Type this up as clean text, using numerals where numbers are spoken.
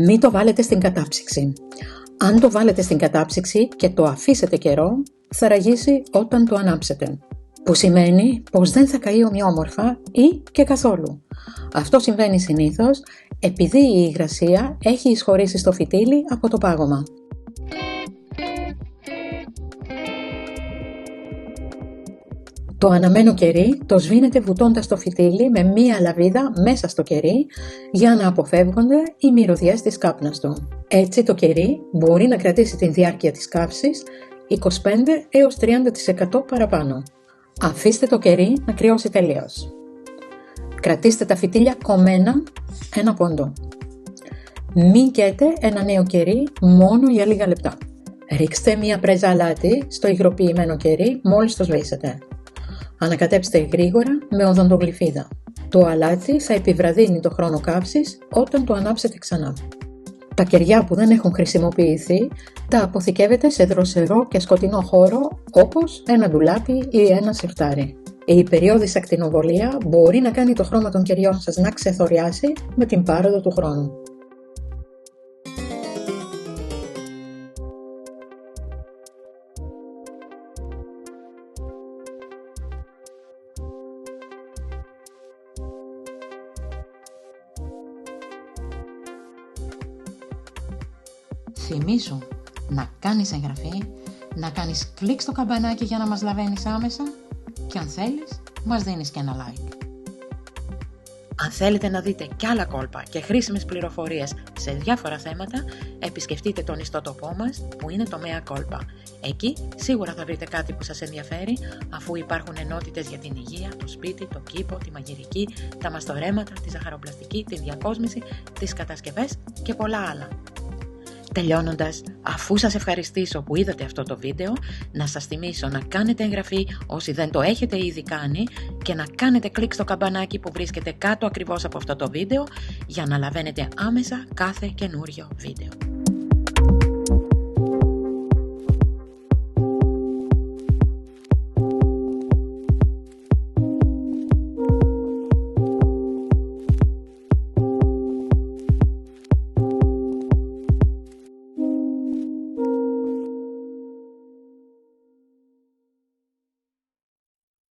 Μην το βάλετε στην κατάψυξη. Αν το βάλετε στην κατάψυξη και το αφήσετε καιρό, θα ραγίσει όταν το ανάψετε. Που σημαίνει πως δεν θα καεί ομοιόμορφα ή και καθόλου. Αυτό συμβαίνει συνήθως επειδή η υγρασία έχει εισχωρήσει στο φυτίλι από το πάγωμα. Το αναμένο κερί το σβήνετε βουτώντας το φυτίλι με μία λαβίδα μέσα στο κερί για να αποφεύγονται οι μυρωδιές της κάπνας του. Έτσι το κερί μπορεί να κρατήσει την διάρκεια της καύσης 25 έως 30% παραπάνω. Αφήστε το κερί να κρυώσει τελείως. Κρατήστε τα φυτίλια κομμένα 1 πόντο. Μην καίτε ένα νέο κερί μόνο για λίγα λεπτά. Ρίξτε μία πρέζα αλάτι στο υγροποιημένο κερί μόλις το σβήσετε. Ανακατέψτε γρήγορα με οδοντογλυφίδα. Το αλάτι θα επιβραδύνει το χρόνο καύσης όταν το ανάψετε ξανά. Τα κεριά που δεν έχουν χρησιμοποιηθεί τα αποθηκεύετε σε δροσερό και σκοτεινό χώρο όπως ένα ντουλάπι ή ένα σιρτάρι. Η περιόδης ακτινοβολία μπορεί να κάνει το χρώμα των κεριών σας να ξεθοριάσει με την πάροδο του χρόνου. Θυμήσου να κάνεις εγγραφή, να κάνεις κλικ στο καμπανάκι για να μας λαβαίνεις άμεσα και αν θέλεις μας δίνεις και ένα like. Αν θέλετε να δείτε κι άλλα κόλπα και χρήσιμες πληροφορίες σε διάφορα θέματα, επισκεφτείτε τον ιστότοπό μας που είναι το Mea Culpa. Εκεί σίγουρα θα βρείτε κάτι που σας ενδιαφέρει, αφού υπάρχουν ενότητες για την υγεία, το σπίτι, το κήπο, τη μαγειρική, τα μαστορέματα, τη ζαχαροπλαστική, τη διακόσμηση, τις κατασκευές και πολλά άλλα. Τελειώνοντας, αφού σας ευχαριστήσω που είδατε αυτό το βίντεο, να σας θυμίσω να κάνετε εγγραφή όσοι δεν το έχετε ήδη κάνει και να κάνετε κλικ στο καμπανάκι που βρίσκεται κάτω ακριβώς από αυτό το βίντεο για να λαβαίνετε άμεσα κάθε καινούριο βίντεο.